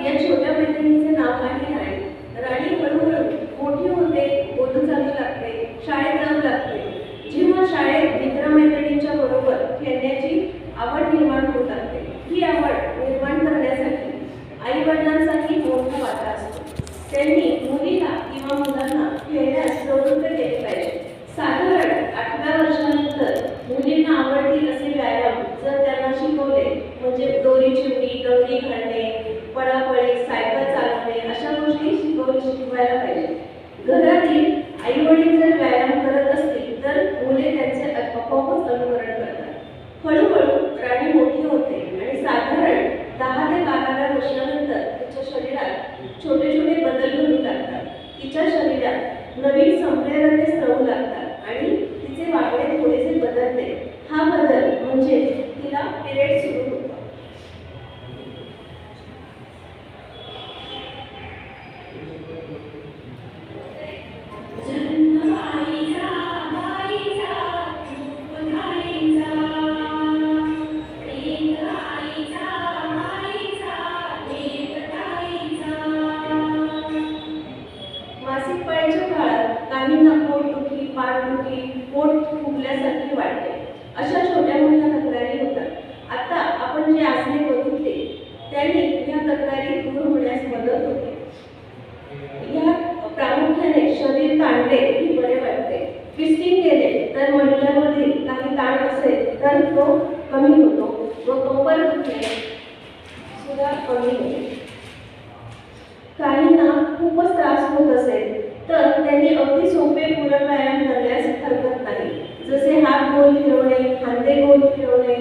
या छोट्या मैत्रिणीचे नाव आहे राणी. राणी हळूहळू मोठी होते, बोलू चालू लागते, शाळेत जाऊ लागते. जेव्हा शाळेत मित्रमैत्रिणींच्या बरोबर खेळण्याची आवड निर्माण होत लागते, ही आवड निर्माण करण्यासाठी आई वडिलांचाही मोठा वाटा असतो. त्यांनी मुलीला किंवा मुलांना खेळण्यास प्रवृत्त केले पाहिजे. साधारण 8व्या वर्षानंतर मुलींना आवडतील असे व्यायाम जर त्यांना शिकवले, म्हणजे दोरी चिमणी, दौडी घालणे, पळापळी, सायकल चालवणे अशा गोष्टी शिकवायला पाहिजे. घरातील आई वडील जर व्यायाम करत असतील तर मुले त्यांचे आपोआपच अनुकरण करतात. हळूहळू राणी मोठी होते आणि साधारण 10 ते 12व्या वर्षानंतर तिच्या शरीरात छोटे छोटे बदल घडू लागतात. तिच्या शरीरात नवीन संप्रेरणे स्रवू लागतात आणि तिचे वागणे थोडेसे बदलते. हा बदल म्हणजे तिला पिरियड सुरू होतो. मासिक पाळीच्या काळात काहींना पोटदुखी, पाठदुखी, पोट फुगल्यासारखी वाटते, अशा छोट्या मोठ्या तक्रारी होतात. आता आपण जे आसने बघितले त्यांनी या तक्रारी दूर होण्यास मदत होते. या प्रामुख्याने शरीर ताणले की बरे वाटते. ट्विस्टिंग केले तर मणक्यामध्ये काही ताण असेल तर तो कमी होतो व कंबर दुखणे सुद्धा कमी होते. काहींना खूपच त्रास होत असेल तर त्यांनी अगदी सोपे पूरक व्यायाम करण्यास हरकत नाही. जसे हात गोल फिरवणे, खांदे गोल फिरवणे,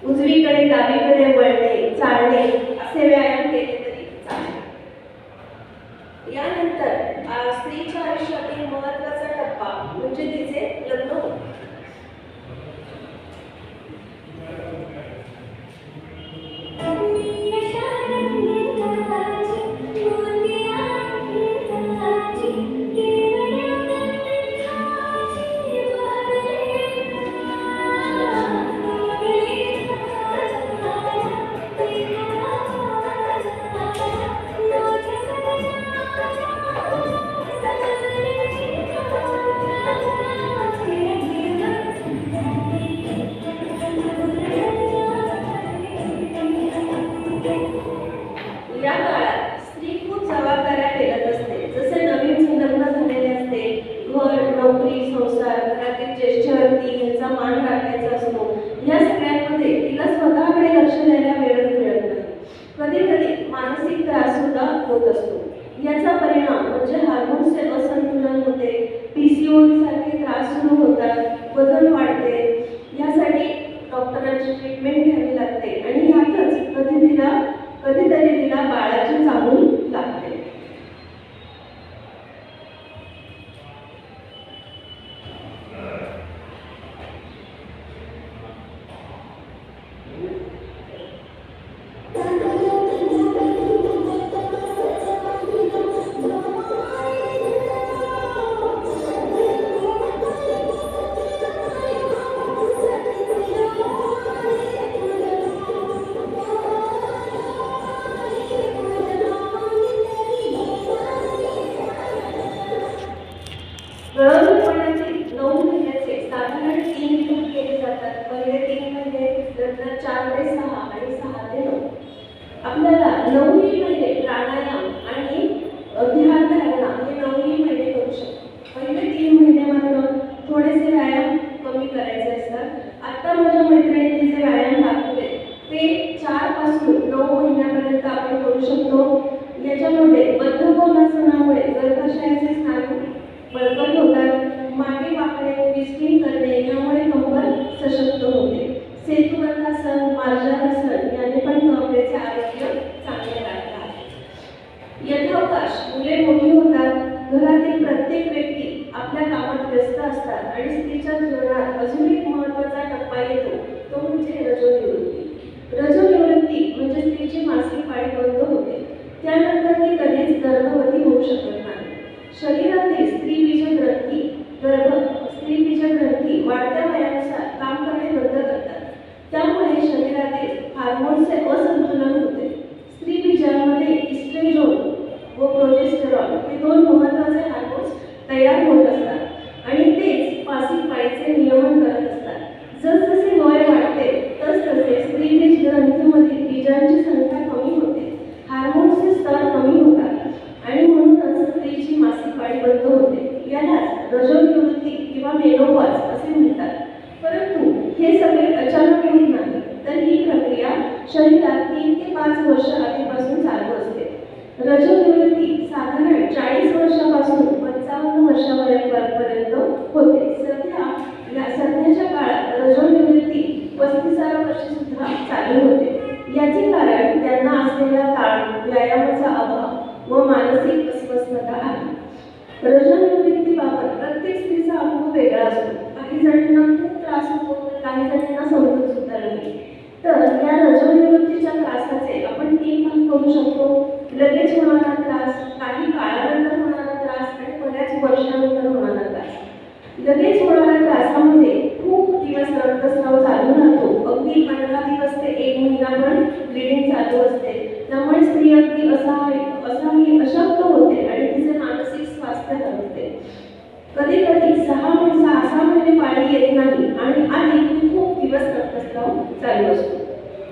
उजवीकडे डावीकडे वळणे, चालणे असे व्यायाम केले तरी चालेल. यानंतर स्त्रीच्या आयुष्यातील महत्त्वाचा टप्पा म्हणजे तिचे लग्न होते. या काळात स्त्री खूप जबाबदाऱ्या पेलत असते. जसे नवीन लग्न झालेले असते, घर, नोकरी, संसार, घरातील ज्येष्ठ व्यक्ती यांचा मान राखायचा असतो. या सगळ्यांमध्ये तिला स्वतःकडे लक्ष द्यायला वेळच मिळत नाही. कधी कधी मानसिक त्रास सुद्धा होत असतो. याचा परिणाम म्हणजे हार्मोन्सचे असंतुलन होते, PCOD सारखे त्रास सुरू होतात, वजन वाढते. यासाठी डॉक्टरांची ट्रीटमेंट घ्यावी लागते आणि यातच कधीतरी तिला बाळाची चाहूल लागते. गरोदरपणातील 9 महिन्याचे साधारण 3 विभाग केले जातात. पहिले 3 महिने, नंतर 4 ते 6 आणि 6 ते 9. आपल्याला 9ही महिने प्राणायाम आणि ध्यानधारणा हे 9ही महिने करू शकतो. पहिले 3 महिन्यामध्ये थोडेसे व्यायाम कमी करायचे असतात. आता माझ्या मैत्रिणींनी जे व्यायाम दाखवले ते 4 पासून 9 महिन्यापर्यंत आपण करू शकतो. याच्यामध्ये बद्धकोनासनामुळे गर्भाशयाचे स्नायू बळकट होतात. मागे वाकणे, ट्विस्टिंग करणे यामुळे कंबर सशक्त होते. सेतुबंधासन, मार्जरासन याने पण कमरेचे आरोग्य चांगले राहतात. यथावकाश मुले मोठी होतात. घरातील प्रत्येक व्यक्ती आपल्या कामात व्यस्त असतात आणि स्त्रीच्या जीवनात अजून एक महत्त्वाचा टप्पा येतो, तो म्हणजे रजोनिवृत्ती. रजोनिवृत्ती म्हणजे स्त्रीची मासिक पाळी बंद होते. त्यानंतर ती कधीच गर्भवती होऊ शकत नाही. शरीरातील स्त्रीबीज ग्रंथी वाढत्या वयानुसार काम करणे बंद करतात. त्यामुळे शरीरातील हार्मोन्सचे असंतुलन होते. स्त्रीबीजांमध्ये दोन महत्त्वाचे हार्मोन्स तयार होत असतात आणि तेच मासिक पाळीचे नियमन करत असतात। जसजसे वय वाढते तसतसे स्त्रीबीज ग्रंथीमधील बीजांची संख्या कमी होते, हार्मोन्सचे स्तर कमी होतात आणि म्हणूनच स्त्रीची मासिक पाळी बंद होते। यालाच रजोनिवृत्ती किंवा मेनोपॉज असे म्हणतात। परंतु हे सगळे अचानक होत नाही, तर ही प्रक्रिया शरीरात 3 ते 5 वर्ष आधीपासून चालू असते। रजोनिवृत्ती साधारण 40 वर्षापासून 55 वर्षापर्यंत होते। सध्याच्या काळात रजोनिवृत्ती 35व्या वर्षी सुद्धा चालू होते। याचे कारण त्यांना असलेला ताण, व्यायामाचा अभाव व मानसिक अस्वस्थता आहे। रजोनिवृत्तीबाबत प्रत्येक स्त्रीचा अनुभव वेगळा असतो। काही जणांना खूप त्रास होतो तर काही जणांना समजत सुद्धा नाही। तर या रजोनिवृत्तीच्या त्रासाचे आपण 3 भाग करू शकतो। लगेच होणारा त्रास, काही काळानंतर होणारा त्रास आणि बऱ्याच वर्षानंतर होणारा त्रास। लगेच होणाऱ्या त्रासामध्ये खूप दिवस रक्तस्राव चालू राहतो, अगदी 15 दिवस ते 1 महिनाभर ब्लिडिंग चालू असते। त्यामुळे स्त्री अगदी असाही अशक्त होते आणि तिचे मानसिक स्वास्थ्य हरवते। कधी कधी 6 महिने पाळी येत नाही आणि आधी खूप दिवस रक्तस्राव चालू असतो।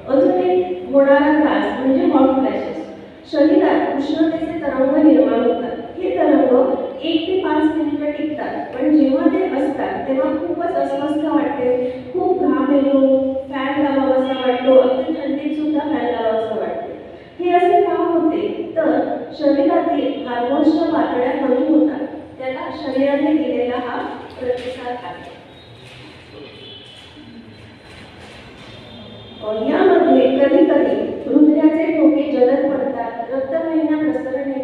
अजून एक होणारा त्रास म्हणजे हॉट फ्लॅशेस। शरीरात उष्णतेचे तरंग निर्माण होतात। हे तरंग 1 ते 5 मिनिटे टिकतात, पण जेव्हा ते असतात तेव्हा खूपच अस्वस्थ वाटते, खूप घाम येतो, फॅन लावावासा वाटतो, अगदी थंडीत सुद्धा फॅन लावावासा वाटतो। हे असे का होते तर शरीरातील हार्मोन्सच्या पातळ्या कमी होतात, त्याला शरीराने दिलेला हा प्रतिसाद आहे। यामध्ये कधी कधी हृदयाचे ठोके जलद पडतात, रक्तवाहिन्या प्रसरणे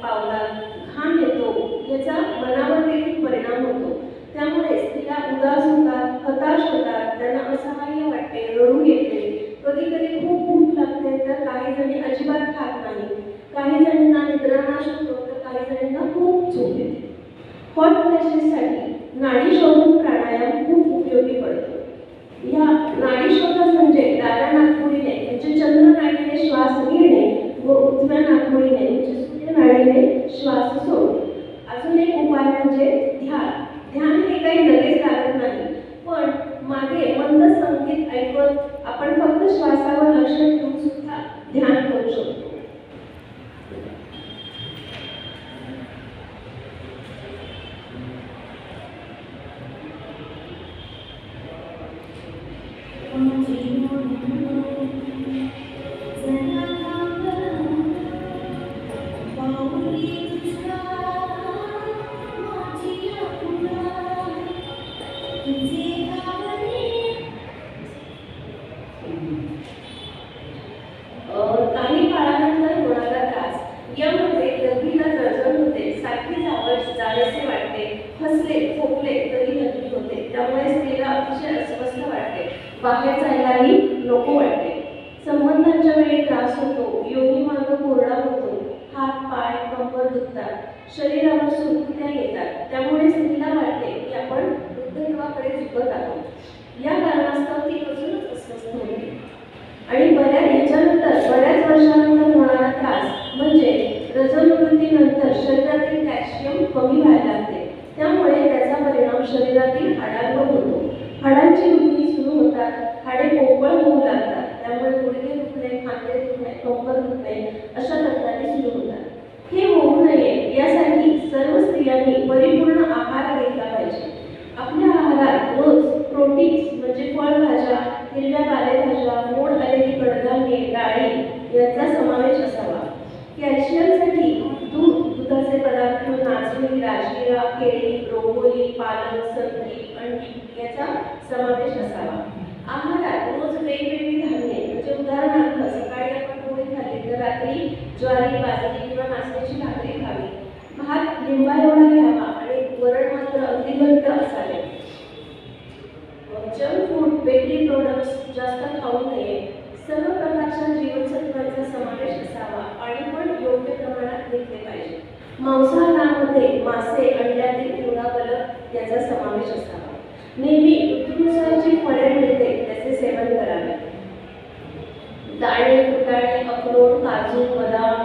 पावतात, घाम येतो, याचा मनावर देखील परिणाम होतो। त्यामुळे स्त्रिया उदास होतात, हताश होतात, त्यांना असहाय्य वाटते, रडू येते, कधी कधी खूप भूक लागते तर काही जणी अजिबात खात नाही, काही जणींना निद्रानाश होतो तर काही जणींना खूप झोप येते। हॉट फ्लॅशेससाठी नाडी शोधन प्राणायाम खूप उपयोगी पडतो। या नाडी शोधन म्हणजे डाव्या नाकपुडीने म्हणजे चंद्र नाडीने श्वास घेणे व उजव्या नाकपुडीने म्हणजे सूर्य नाडीने श्वास सोडणे। अजून एक उपाय म्हणजे ध्यान। ध्यान हे काही लगेच लागत नाही, पण मागे मंद संगीत ऐकत आपण फक्त श्वासावर लक्ष ठेवून सुद्धा ध्यान करू शकतो। काही काळानंतर होणारा त्रास, यामध्ये गभीर जळजळ होते, सारखीच आवाज जाळेसे वाटते, हसले खोकले तरी हलकी होते, त्यामुळे स्त्रीला अतिशय अस्वस्थ वाटते, बाहेर जायलाही नको वाटते। संबंधांच्या वेळी त्रास होतो, योनी मार्ग कोरडा होतो, हात पाय कंबर दुखतात, शरीरावर सुरकुत्या येतात, त्यामुळे स्त्रीला वाटते की आपण वृद्धत्वाकडे झुकत आहोत। या कारणास्तव ती अजूनच अस्वस्थ होते आणि बऱ्याच वर्षानंतर होणारा त्रास म्हणजे रजोनिवृत्तीनंतर शरीरातील कॅल्शियम कमी व्हायला लागते, त्यामुळे त्याचा परिणाम शरीरातील हाडांवर होतो। हाडांची दुखणी सुरू होतात, हाडे पोकळ होऊ लागतात, त्यामुळे गुडघे दुखणे, खांदे दुखणे, कंबर दुखणे अशा तक्रारी सुरू होतात। हे होऊ नये यासाठी सर्व स्त्रियांनी परिपूर्ण आहार घेतला पाहिजे। आपल्या आहारात रोज प्रोटीन्स म्हणजे फळभाज्या, हिरव्या पालेभाज्या, मोड आलेली कडधान्ये, डाळी यांचा समावेश असावा। कॅल्शियमसाठी दुधाचे पदार्थ, नाचणी, राजगिरा, केळी, ब्रोकोली, पालक, संत्री, अंडी याचा समावेश असावा। आहारात रोज वेगवेगळी धान्ये म्हणजे उदाहरणार्थ सकाळी आपण पोळी खाल्ली तर रात्री ज्वारी, बाजरी किंवा नाचण्याची भाकरी खावी। भात लिंबा एवढा घ्यावा आणि वरण मात्र अगदी घट्ट असावे। जंक फूड, बेकरी प्रोडक्ट्स जास्त खाऊ नये। सर्व प्रकारच्या जीवनसत्वांचा समावेश असावा आणि पण योग्य प्रमाणात घेतले पाहिजे। मांसाहारामध्ये मासे, अंड्यातील मुळाबलक याचा समावेश असावा। नेहमी ऋतूनुसार जी फळे मिळते त्याचे सेवन करावे। दाणे, फुटाणे, अक्रोड, काजू, बदाम,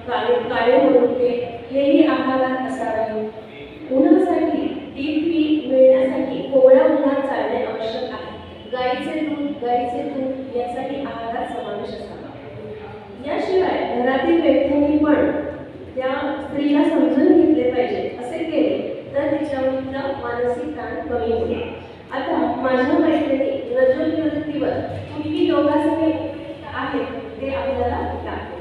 काळे मनुके हेही आहार आहारात असावे. उन्हासाठी DP मिळण्यासाठी कोवळ्या उन्हात चालणे आवश्यक आहे. गाईचे तूप याचाही आहारात समावेश असावा. याशिवाय घरातील व्यक्तींनी पण त्या स्त्रीला समजून घेतले पाहिजे. असे केले तर तिच्यावरचा मानसिक ताण कमी होईल. आता माझ्या मैत्रिणी रजोनिवृत्तीवर तुम्ही योगासने आहेत ते आपल्याला दाखवले.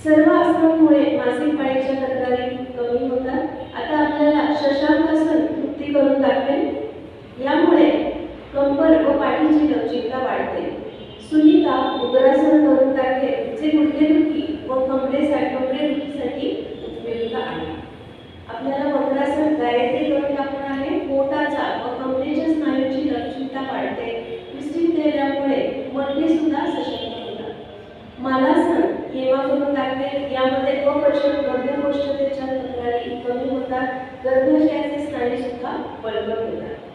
सर्व आसनांमुळे मासिक पाळीच्या तक्रारी कमी होतात। आता आपल्याला शशांकासन कृती करून दाखवेल। यामुळे कंबर व पाठीची लवचिकता वाढते। सुनीता उदरासन करून दाखवेल, जे गुडघेदुखी व कमरेदुखीसाठी उपयुक्त आहे। आपल्याला वक्रासन गायत्री करून दाखवणार आहे। पोटाचा व कमरेच्या स्नायूंची लवचिकता वाढते। विस्तृत केल्यामुळे मणके सुद्धा सशक्त होतात। मालासन हेमा करून दाखवेल। यामध्ये अपचन बद्धकोष्ठतेच्या तक्रारी कमी होतात। गर्भाशयाचे स्नायू सुद्धा बळकट होतात।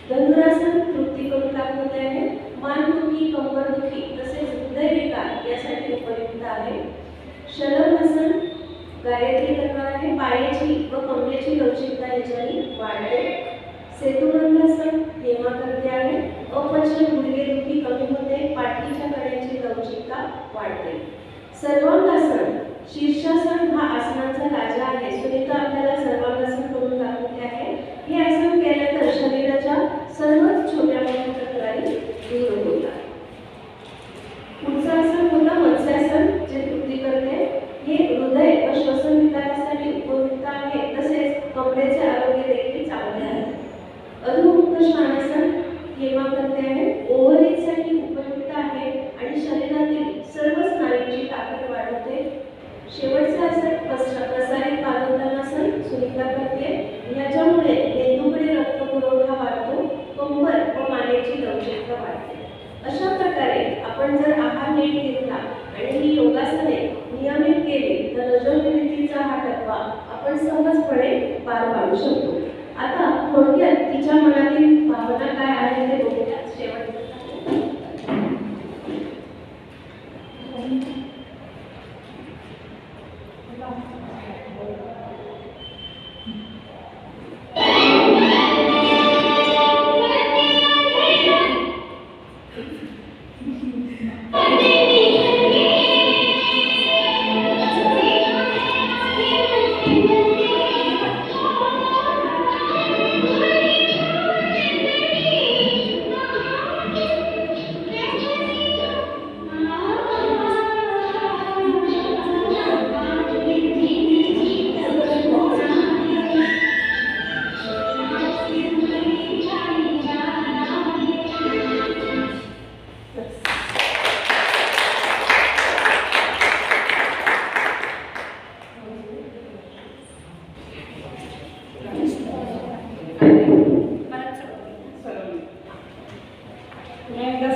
धनुरासन कृती करून दाखवते आहे। मानदुखी, कंबरदुखी तसेच हृदयविकार यासाठी उपयुक्त आहे। शलभासन गायत्री करणार आहे। पायाची व कमरेची लवचिकता याच्याने वाढते। सेतुबंधासन हेमा करते आहे। अपचन, गुडघेदुखी कमी होते। पाठीच्या कड्यांची लवचिकता वाढते। सर्वांगासन शीर्षासन हा आसनांचा राजा आहे। सुनीता आपल्याला सर्वांगासन करून दाखवते आहे। हे आसन केले तर शरीराच्या सर्वच छोट्या मोठ्या तक्रारी दूर होतात। पुढचं आसन होतं मत्स्यासन, जे कृती करते। हे हृदय व श्वसन विकारासाठी उपयुक्त आहे। तसेच कमरेचे आरोग्य देखील चांगले आहे। अधोमुख श्वानासन हेमा करते आहे। ओव्हरीजसाठी उपयुक्त आहे आणि शरीरातील सर्व स्नायूंची ताकद वाढवते। शेवटचे आसन प्रसारित पादोत्तानासन सुनीता करते। याच्यामुळे मेंदूकडे रक्तपुरवठा वाढतो। कंबर व मानेची लवचिकता वाढते। अशा प्रकारे आपण जर आहार नीट घेतला आणि ही योगासने नियमित केली तर रजोनिवृत्तीचा हा टप्पा आपण सहजपणे पार पाडू शकतो। आता थोडक्यात तिच्या मनातील भावना काय आहे ते बघूया। शेवटचं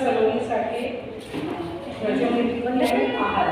सलोनीसाठी रजोनिवृत्ती आहार